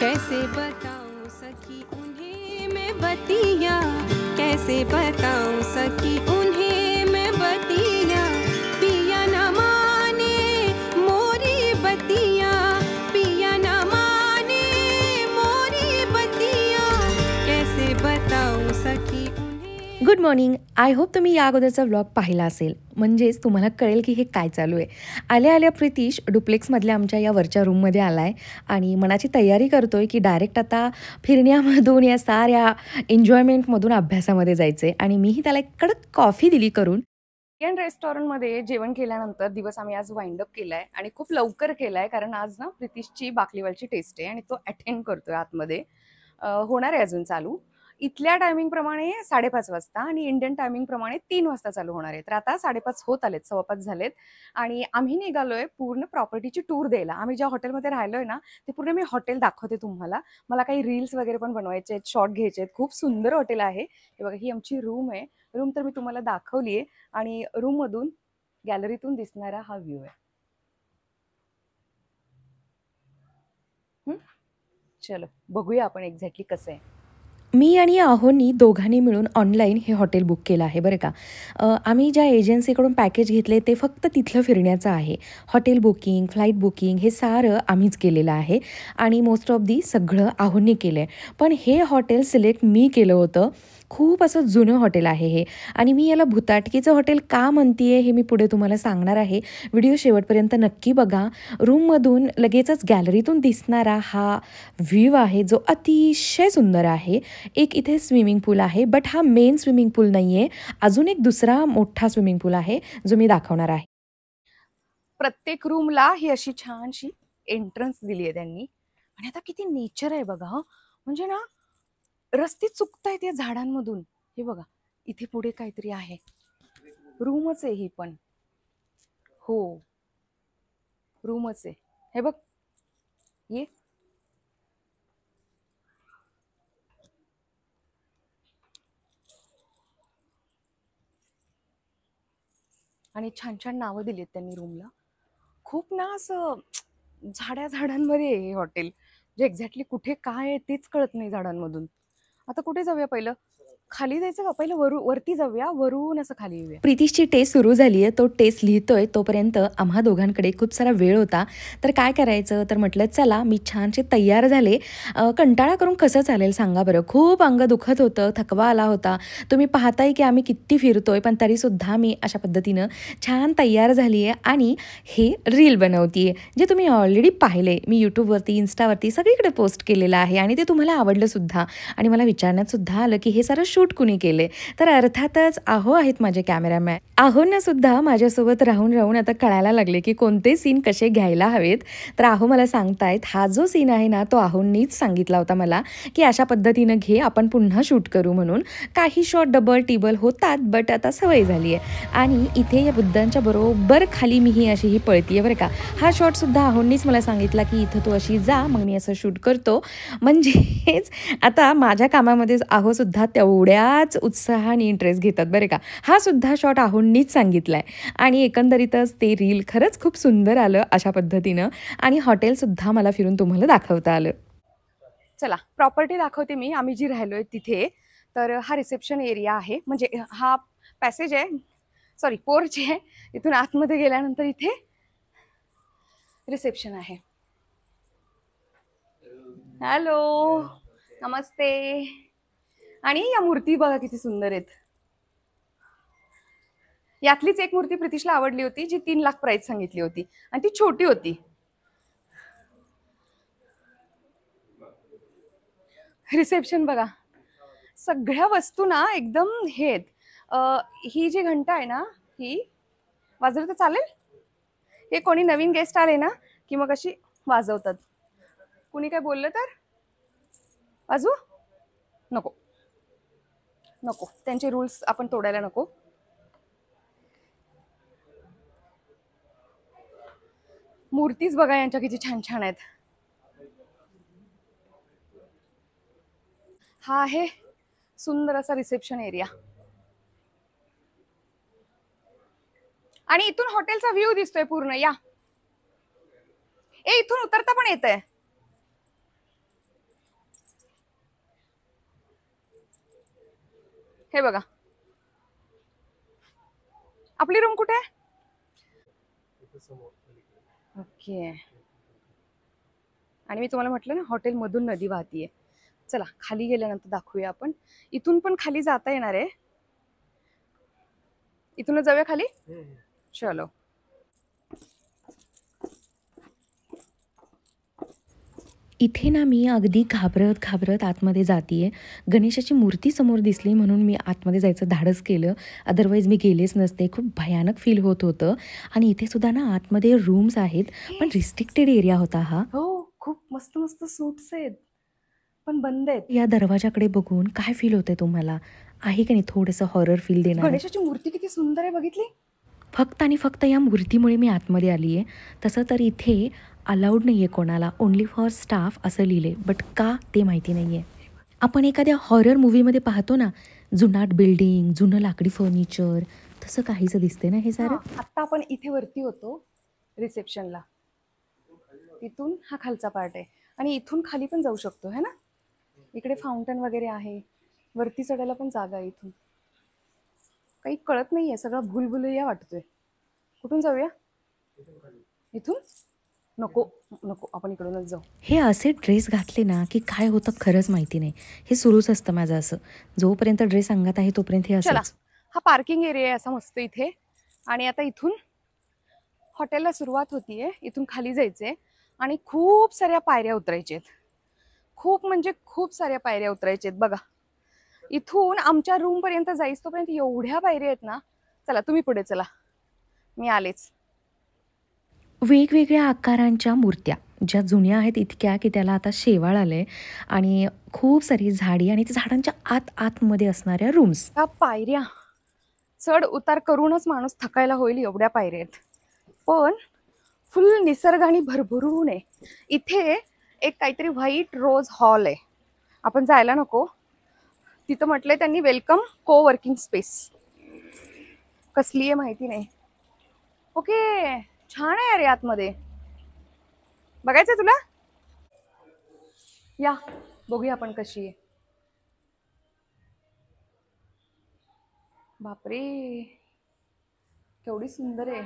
कैसे बताऊं सखी उन्हें मैं बतिया, कैसे बताऊं सखी उन्हें मैं बतिया। पिया न माने मोरी बतिया, पिया न माने मोरी बतिया, कैसे बताऊं सखी उन्हें। Good morning. आय होप तुम्ही या अगोदरचा व्लॉग पाहिला असेल, म्हणजेच तुम्हाला कळेल की हे काय चालू आहे. आल्या आल्या प्रितीश डुप्लेक्समधल्या आमच्या या वरच्या रूममध्ये आला आहे आणि मनाची तयारी करतो आहे की डायरेक्ट आता फिरण्यामधून या साऱ्या एन्जॉयमेंटमधून अभ्यासामध्ये जायचं आहे. आणि मीही त्याला एक कडक कॉफी दिली करून. इंडियन रेस्टॉरंटमध्ये जेवण केल्यानंतर दिवस आम्ही आज वाइंड अप केला आहे आणि खूप लवकर केला आहे, कारण आज ना प्रितीशची बाकलीवालची टेस्ट आहे आणि तो अटेंड करतोय आतमध्ये. होणार आहे अजून चालू. इथल्या टायमिंग प्रमाणे 5:30 वाजता आणि इंडियन टायमिंग प्रमाणे 3 वाजता चालू होणार आहे. तर आता 5:30 होत आलेत, 5:15 झालेत आणि आम्ही निघालोय पूर्ण प्रॉपर्टीची टूर द्यायला. आम्ही ज्या हॉटेलमध्ये राहिलोय ना ते पूर्ण मी हॉटेल दाखवते तुम्हाला. मला काही रील्स वगैरे पण बनवायचे आहेत, शॉर्ट घ्यायचे आहेत. खूप सुंदर हॉटेल आहे. हे बघा, ही आमची रूम आहे. रूम तर मी तुम्हाला दाखवली आहे आणि रूम मधून गॅलरीतून दिसणारा हा व्ह्यू आहे. चलो बघूया आपण एक्झॅक्टली कसं आहे. मी आणि आहोंनी दोघांनी मिळून ऑनलाईन हे हॉटेल बुक केलं आहे बरं का. आम्ही ज्या एजन्सीकडून पॅकेज घेतले ते फक्त तिथलं फिरण्याचं आहे. हॉटेल बुकिंग, फ्लाईट बुकिंग हे सारं आम्हीच केलेलं आहे आणि मोस्ट ऑफ दी सगळं आहोंनी केलं आहे. पण हे हॉटेल सिलेक्ट मी केलं होतं. खूप असं जुनं हॉटेल आहे हे आणि मी याला भुताटकीचं हॉटेल का म्हणते हे मी पुढे तुम्हाला सांगणार आहे. व्हिडिओ शेवटपर्यंत नक्की बघा. रूममधून लगेचच गॅलरीतून दिसणारा हा व्ह्यू आहे जो अतिशय सुंदर आहे. एक इथे स्विमिंग पूल आहे, बट हा मेन स्विमिंग पूल नाही आहे. अजून एक दुसरा मोठा स्विमिंग पूल आहे जो मी दाखवणार आहे. प्रत्येक रूमला ही अशी छानशी एंट्रन्स दिली आहे त्यांनी. आणि आता किती नेचर आहे बघा. म्हणजे ना रस्ते चुकतायत या झाडांमधून. हे बघा, इथे पुढे काहीतरी आहे. रूमच आहे ही पण. हो, रूमच आहे. हे बघ, ये आणि छान छान नावं दिलीत त्यांनी रूमला. खूप ना असं झाडांमध्ये आहे हे हॉटेल. जे एक्झॅक्टली कुठे काय आहे तेच कळत नाही झाडांमधून. आता कुठे जाऊया? पहिलं खाली जायचं का? पहिलं वरती जाऊया, वरून असं खाली येऊया. प्रितीशची टेस्ट सुरू झाली आहे. तो टेस्ट लिहितोय तोपर्यंत आम्हा दोघांकडे खूप सारा वेळ होता. तर काय करायचं, तर म्हटलं चला मी छानसे तयार झाले. कंटाळा करून कसं चालेल सांगा बरं. खूप अंग दुखत होतं, थकवा आला होता. तुम्ही पाहताय की आम्ही किती फिरतोय, पण तरीसुद्धा मी अशा पद्धतीनं छान तयार झाली आहे आणि हे रील बनवते आहे, जे तुम्ही ऑलरेडी पाहिले. मी यूट्यूबवरती, इन्स्टावरती सगळीकडे पोस्ट केलेलं आहे आणि ते तुम्हाला आवडलं सुद्धा. आणि मला विचारण्यात सुद्धा आलं की हे सारं शूट कुणी केले. तर अर्थातच आहो आहेत माझे कॅमेरामॅन. आहोंना सुद्धा माझ्यासोबत राहून राहून आता कळायला लागले की कोणते सीन कसे घ्यायला हवेत. तर आहो मला सांगतायत हा जो सीन आहे ना तो आहोंनीच सांगितला होता मला की अशा पद्धतीनं घे, आपण पुन्हा शूट करू म्हणून. काही शॉट डबल टिबल होतात, बट आता सवय झाली आहे. आणि इथे या बुद्धांच्या बरोबर खाली मी ही अशी ही पळतीये बरं का. हा शॉट सुद्धा आहोंनीच मला सांगितला की इथं तू अशी जा, मग मी असं शूट करतो. म्हणजेच आता माझ्या कामामध्ये आहो सुद्धा तेवढ्याच उत्साहाने इंटरेस्ट घेतात बरं का. हा सुद्धा शॉट आहोंनीच सांगितलाय आणि एकंदरीतच ते रील खरंच खूप सुंदर आलं अशा पद्धतीनं. आणि हॉटेल सुद्धा मला फिरून तुम्हाला दाखवता आलं. चला प्रॉपर्टी दाखवते मी, आम्ही जी राहिलोय तिथे. तर हा रिसेप्शन एरिया आहे, म्हणजे हा पॅसेज आहे, सॉरी पोर्च आहे. इथून आतमध्ये गेल्यानंतर इथे रिसेप्शन आहे. हॅलो, नमस्ते. आणि या मूर्ती बघा किती सुंदर आहेत. यातलीच एक मूर्ती प्रितीशला आवडली होती, जी 3 लाख प्राइस सांगितली होती आणि ती छोटी होती. रिसेप्शन बघा, सगळ्या वस्तू ना एकदम हे आहेत. ही जी घंटा आहे ना ही वाजवली तर चालेल. हे कोणी नवीन गेस्ट आले ना की मग अशी वाजवतात. कुणी काय बोललं तर वाजवू नको, नको, त्यांचे रूल्स आपण तोडायला नको. मूर्तीच बघा यांच्या किती छान छान आहेत. हा आहे सुंदर असा रिसेप्शन एरिया आणि इथून हॉटेलचा व्ह्यू दिसतोय पूर्ण. या, ए इथून उतरता पण येतंय. हे बघा, आपली रूम कुठे आहे? ओके. आणि मी तुम्हाला म्हटलं ना हॉटेल मधून नदी वाहतीये. चला खाली गेल्यानंतर दाखवूया आपण. इथून पण खाली जाता येणार आहे. इथूनच जाऊया खाली. चलो. इथे ना मी अगदी घाबरत घाबरत आतमध्ये जातीये. गणेशाची मूर्ती समोर दिसली म्हणून मी आतमध्ये जायचं धाडस केलं. अदरवाईज मी गेलेच नसते. खूप भयानक फील होत होतं. आणि इथे सुद्धा ना आतमध्ये रूम्स आहेत, पण रिस्ट्रिक्टेड एरिया होता हा. हो, खूप मस्त मस्त सूट्स आहेत, पण बंद आहेत. या दरवाजाकडे बघून काय फील होतंय तुम्हाला? आहे का नाही थोडंसं हॉरर फील देणार? गणेशाची मूर्ती किती सुंदर आहे, बघितली? फक्त आणि फक्त या मूर्तीमुळे मी आतमध्ये आली आहे. तसं तर इथे अलाउड नाही आहे कोणाला, ओन्ली फॉर स्टाफ असं लिहिलं, बट का ते माहिती नाही आहे. आपण एखाद्या हॉरर मूवीमध्ये पाहतो ना, जुनाट बिल्डिंग, जुनं लाकडी फर्निचर, तसं काहीच दिसते ना हे सारं. आता आपण इथे वरती होतो रिसेप्शनला. इथून हा खालचा पार्ट आहे आणि इथून खाली पण जाऊ शकतो है ना. इकडे फाउंटन वगैरे आहे, वरती चढायला पण जागा आहे. इथून काही कळत नाहीये, सगळं भूलभुलैया वाटतोय. कुठून जाऊया? इथून नको नको, आपण इकडूनच जाऊ. हे असे ड्रेस घातले ना की काय होतं खरंच माहिती नाही. हे सुरूच असतं माझं असं, जोपर्यंत ड्रेस अंगात आहे तोपर्यंत हे चला, असंच. हा पार्किंग एरिया आहे असा मस्त इथे. आणि आता इथून हॉटेलला सुरुवात होतीये. इथून खाली जायचंय आणि खूप साऱ्या पायऱ्या उतरायच्या आहेत. खूप म्हणजे खूप साऱ्या पायऱ्या उतरायच्या आहेत. बघा, इथून आमच्या रूम पर्यंत जाईस तोपर्यंत एवढ्या पायऱ्या आहेत ना. चला तुम्ही पुढे चला, मी आलेच. वेगवेगळ्या आकारांच्या मूर्त्या, ज्या जुन्या आहेत इतक्या की त्याला आता शेवाळ आलंय. आणि खूप सारी झाडी आणि त्या झाडांच्या आतमध्ये असणाऱ्या रूम्स. त्या पायऱ्या चढ उतार करूनच माणूस थकायला होईल, एवढ्या पायऱ्या आहेत. पण फुल निसर्गाने भरभरून आहे. इथे एक काहीतरी व्हाईट रोज हॉल आहे, आपण जायला नको. तिथं म्हटलंय त्यांनी वेलकम को वर्किंग स्पेस. कसली आहे माहिती नाही. ओके, छान आहे अरे आतमध्ये. बघायचंय तुला? या बघूया आपण कशी आहे. बापरे, केवढी सुंदर आहे.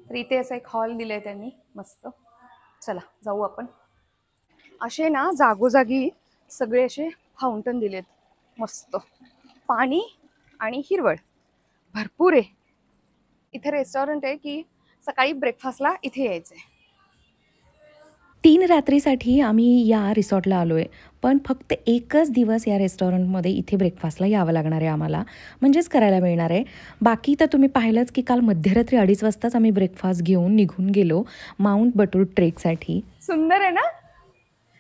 तर इथे असा एक हॉल दिलाय त्यांनी मस्त. चला जाऊ आपण. असे ना जागोजागी सगळे असे फाउंटन दिलेत, मस्त पाणी आणि हिरवळ भरपूर आहे. इथे रेस्टॉरंट आहे की सकाळी ब्रेकफास्टला इथे यायचंय. 3 रात्रीसाठी आम्ही या रिसॉर्टला आलोय, पण फक्त एकच दिवस या रेस्टॉरंटमध्ये इथे ब्रेकफास्टला यावं लागणार आहे आम्हाला, म्हणजेच करायला मिळणार आहे. बाकी तर तुम्ही पाहिलंच की काल मध्यरात्री 2:30 वाजताच आम्ही ब्रेकफास्ट घेऊन निघून गेलो माउंट बटूर ट्रेकसाठी. सुंदर आहे ना.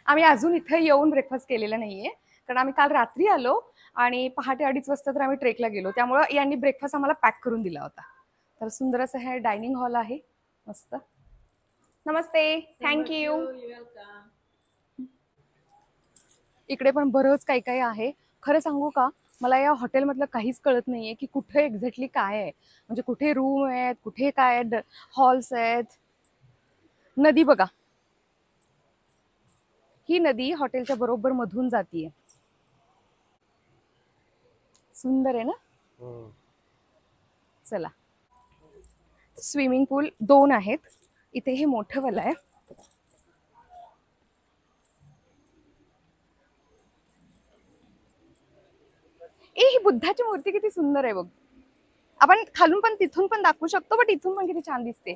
आम्ही अजून इथे येऊन ब्रेकफास्ट केलेला नाहीये, कारण आम्ही काल रात्री आलो आणि पहाटे 2:30 वाजता तर आम्ही ट्रेकला गेलो. त्यामुळे यांनी ब्रेकफास्ट आम्हाला पॅक करून दिला होता. तर सुंदर असं हे डायनिंग हॉल आहे मस्त. नमस्ते, थँक्यू. इकडे पण बरंच काही काही आहे. खरं सांगू का, मला या हॉटेलमधलं काहीच कळत नाहीये की कुठे एक्झॅक्टली काय आहे. म्हणजे कुठे रूम आहेत, कुठे काय हॉल्स आहेत. नदी बघा, ही नदी हॉटेलच्या बरोबर मधून जातीये. सुंदर आहे ना. चला, स्विमिंग पूल 2 आहेत इथे. हे मोठं वाला आहे. ही बुद्धाची मूर्ती किती सुंदर आहे बघ. आपण खालून पण तिथून पण दाखवू शकतो, बट इथून पण किती छान दिसते.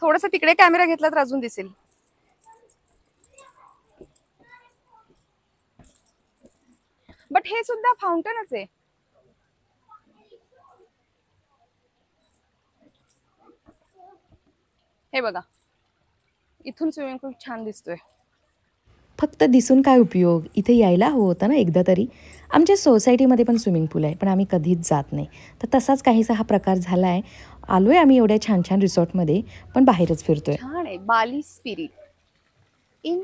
थोडस तिकडे कॅमेरा घेतला तर अजून दिसेल. बट हे सुद्धा फाउंटनच आहे. हे बघा, इथून स्विमिंग पूल छान दिसतोय. फक्त दिसून काय उपयोग, इथे यायला हवं होतं ना एकदा तरी. आमच्या सोसायटीमध्ये पण स्विमिंग पूल आहे, पण आम्ही कधीच जात नाही. तर तसाच काहीसा हा प्रकार झाला आहे. आलोय आम्ही एवढ्या छान छान रिसॉर्टमध्ये, पण बाहेरच फिरतोय. छान आहे. Bali spirit in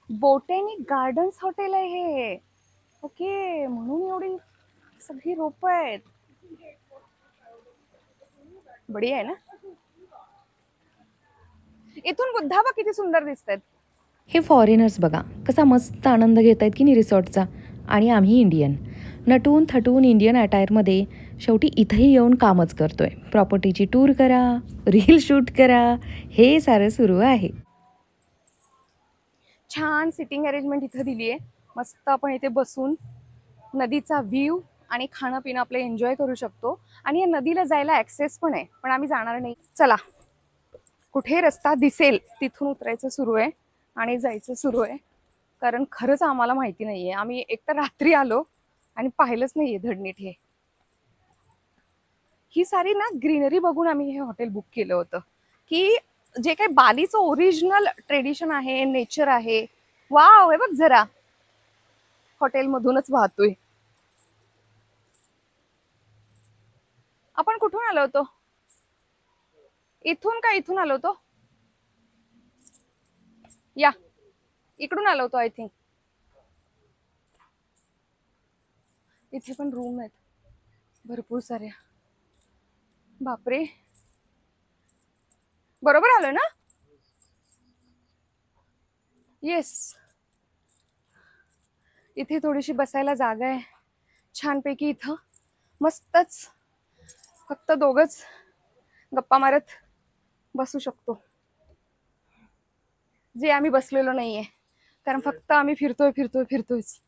botanic gardens hotel आहे हे. ओके, म्हणून एवढी सगळी रोपं आहेत. बढिया आहे ना. इथून बुद्धा बघ किती सुंदर दिसतात. हे फॉरेनर्स बघा कसा मस्त आनंद घेत आहेत की नाही रिसॉर्टचा. आणि आम्ही इंडियन. नटून थटून इंडियन अटायरमध्ये शेवटी इथंही येऊन कामच करतोय. प्रॉपर्टीची टूर करा, रील शूट करा, हे सारं सुरू आहे. छान सिटिंग अरेंजमेंट इथं दिली आहे. मस्त आपण इथे बसून नदीचा व्ह्यू आणि खाणं पिणं आपलं एन्जॉय करू शकतो. आणि या नदीला जायला ॲक्सेस पण आहे, पण आम्ही जाणार नाही. चला, कुठे रस्ता दिसेल तिथून उतरायचं सुरू आहे आणि जायचं सुरू आहे. कारण खरंच आम्हाला माहिती नाही आहे. आम्ही एकतर रात्री आलो आणि पाहिलंच नाही आहे धडनीट हे. ही सारी ना ग्रीनरी बघून आम्ही हे हॉटेल बुक केलं होतं, की जे काही बालीचं ओरिजिनल ट्रेडिशन आहे, नेचर आहे. वाव, हे बघ जरा हॉटेलमधूनच वाहतोय. आपण कुठून आलो होतो? इथून का इथून आलो होतो? या इकडून आलो होतो आय थिंक. इथे पण रूम आहेत भरपूर साऱ्या. बापरे, बरोबर आलोय ना? येस. इथे थोडीशी बसायला जागा आहे छानपैकी. इथं मस्तच फक्त दोघच गप्पा मारत बसू शकतो, जे आम्ही बसलेलो नाहीये, कारण फक्त आम्ही फिरतोयच.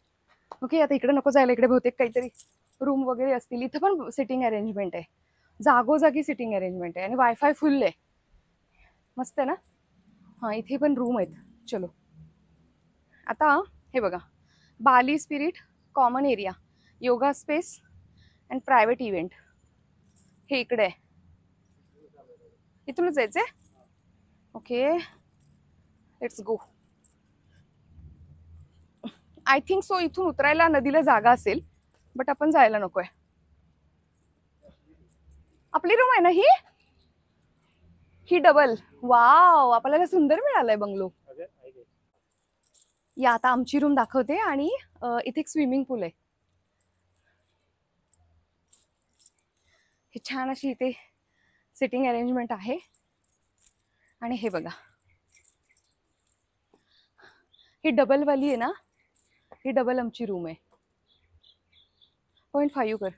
ओके, आता इकडे नको जायला. इकडे बहुतेक काहीतरी रूम वगैरे असतील. इथं पण सिटिंग अरेंजमेंट आहे, जागोजागी सिटिंग अरेंजमेंट आहे आणि वायफाय फुल आहे. मस्त आहे ना? हां, इथे पण रूम आहेत. चलो, आता हे बघा, Bali spirit common area, yoga space and private event, हे इकडे आहे. इथूनच जायचंय. Okay, let's go. I think so इथून उतरायला नदीला जागा असेल, बट आपण जायला नकोय. आपली रूम आहे ना ही? ही डबल. वाव, आपल्याला सुंदर मिळालाय बंगलो. या आता आमची रूम दाखवते. आणि इथे एक स्विमिंग पूल आहे. हे छान अशी इथे सिटिंग अरेंजमेंट आहे. आणि हे बघा, ही डबल वाली आहे ना, ही डबल आमची रूम आहे. 0.5 कर.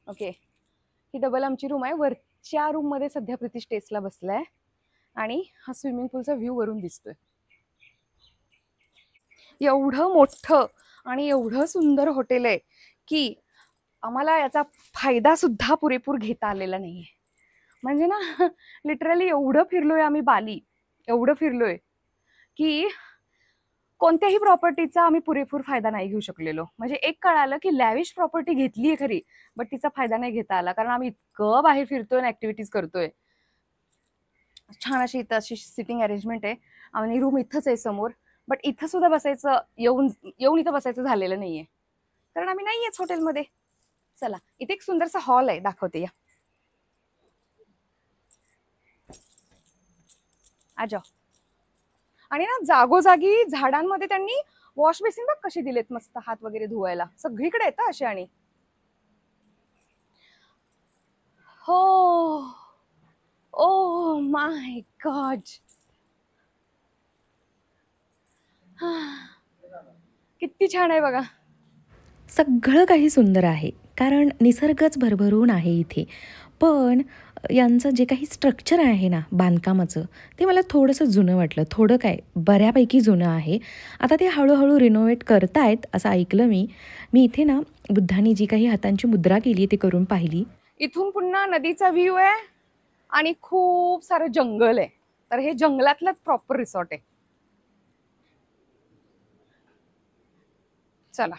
ओके, ही डबल आमची रूम आहे. वरच्या रूम मध्ये सध्या प्रितिश टेस्टला बसलाय आणि हा स्विमिंग पूलचा व्ह्यू वरून दिसतोय. एवढं मोठं आणि एवढं सुंदर हॉटेल आहे की आम्हाला याचा फायदा सुद्धा पुरेपूर घेता आलेला नाहीये. म्हणजे ना, लिटरली एवढं फिरलोय आम्ही बाली, एवढं फिरलोय की कोणत्याही प्रॉपर्टीचा आम्ही पुरेपूर फायदा नाही घेऊ शकलेलो. म्हणजे एक कळालं की लॅविश प्रॉपर्टी घेतली आहे खरी, बट तिचा फायदा नाही घेता आला, कारण आम्ही इतकं बाहेर फिरतोय आणि ऍक्टिव्हिटीज करतोय. छान अशी इथं अशी सिटिंग अरेंजमेंट आहे आणि रूम इथंच आहे समोर. बट इथं सुद्धा बसायचं, येऊन इथं बसायचं झालेलं नाहीये, कारण आम्ही नाहीयेच हॉटेलमध्ये. चला, इथे एक सुंदरसा हॉल आहे, दाखवते या. आजा. आणि ना जागोजागी झाडांमध्ये त्यांनी वॉश बेसिन बघ कसे दिलेत, मस्त हात वगैरे धुवायला सगळीकडे येतं असे. आणि हो, ओ माय गॉड, किती छान आहे बघा. सगळं काही सुंदर आहे, कारण निसर्गच भरभरून आहे इथे. पण यांचं जे काही स्ट्रक्चर आहे ना बांधकामाचं, ते मला थोडंसं जुनं वाटलं. थोडं काय, बऱ्यापैकी जुनं आहे. आता ते हळूहळू रिनोव्हेट करतायत असं ऐकलं मी. इथे ना बुद्धांनी जी काही हातांची मुद्रा केली ती करून पाहिली. इथून पुन्हा नदीचा व्ह्यू आहे आणि खूप सारं जंगल आहे. तर हे जंगलातलंच प्रॉपर रिसॉर्ट आहे. चला,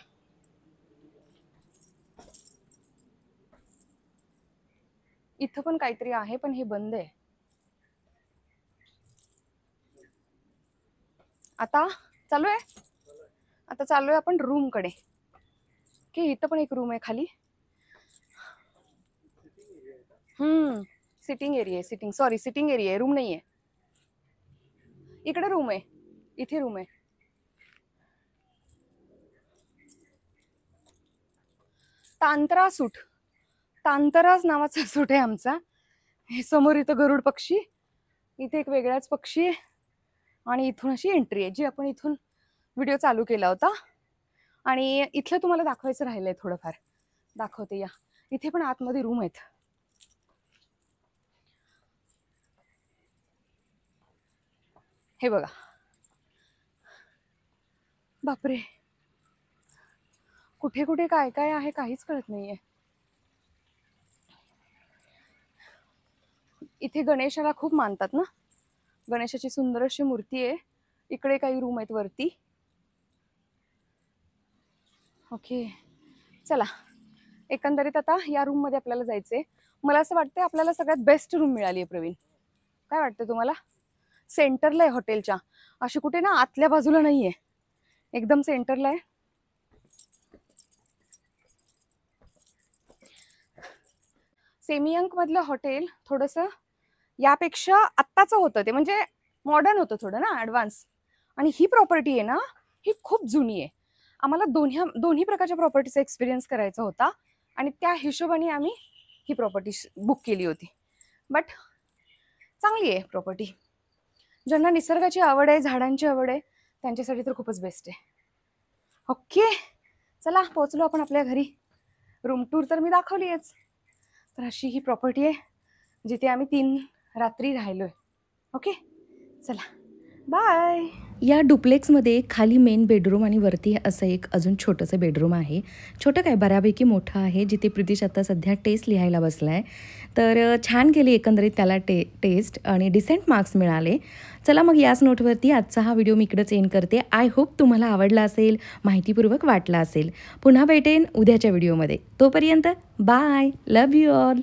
इथं पण काहीतरी आहे, पण हे बंद आहे. आता चालूय आपण रूम कडे. की इथं पण एक रूम आहे खाली. सिटिंग एरिया आहे. सिटिंग एरिया आहे, रूम नाही आहे. इकडे रूम आहे, इथे रूम आहे. तांतराज नावाचा सूट आहे आमचा. हे समोर इथं गरुड पक्षी, इथे एक वेगळाच पक्षी आहे आणि इथून अशी एंट्री आहे, जी आपण इथून व्हिडिओ चालू केला होता. आणि इथलं तुम्हाला दाखवायचं राहिलंय थोडंफार, दाखवते या. इथे पण आतमध्ये रूम आहेत. हे बघा, बापरे, कुठे कुठे काय काय आहे काहीच कळत नाहीये. इथे गणेशाला खूप मानतात ना, गणेशाची सुंदर अशी मूर्ती आहे. इकडे काही रूम आहेत वरती. ओके, चला एकंदरीत आता या रूम मध्ये आपल्याला जायचंय. मला असं वाटतंय आपल्याला सगळ्यात बेस्ट रूम मिळाली आहे प्रवीण. काय वाटतं तुम्हाला? सेंटरला आहे हॉटेलच्या, अशी कुठे ना आतल्या बाजूला नाहीये, एकदम सेंटरला आहे. सेमियंक मधलं हॉटेल थोडंसं यापेक्षा आत्ताचं होतं, ते म्हणजे मॉडर्न होतं थोडं ना, ॲडव्हान्स. आणि ही प्रॉपर्टी आहे ना, ही खूप जुनी आहे. आम्हाला दोन्ही प्रकारच्या प्रॉपर्टीचा एक्सपिरियन्स करायचा होता आणि त्या हिशोबाने आम्ही ही प्रॉपर्टी बुक केली होती. बट चांगली आहे प्रॉपर्टी. ज्यांना निसर्गाची आवड आहे, झाडांची आवड आहे, त्यांच्यासाठी तर खूपच बेस्ट आहे. ओके, चला पोहोचलो आपण आपल्या घरी. रूम टूर तर मी दाखवली आहेच. तर अशी ही प्रॉपर्टी आहे जिथे आम्ही 3 रात्री राहिलोय. ओके, चला बाय. या डुप्लेक्समध्ये खाली मेन बेडरूम आणि वरती असं एक अजून छोटंसं बेडरूम आहे. छोटं काय, बऱ्यापैकी मोठं आहे, जिथे प्रितीश आता सध्या टेस्ट लिहायला बसला आहे. तर छान केली एकंदरीत त्याला टेस्ट आणि डिसेंट मार्क्स मिळाले. चला मग याच नोटवरती आजचा हा व्हिडिओ मी इकडंच एंड करते. आय होप तुम्हाला आवडला असेल, माहितीपूर्वक वाटला असेल. पुन्हा भेटेन उद्याच्या व्हिडिओमध्ये. तोपर्यंत बाय, लव्ह यू ऑल.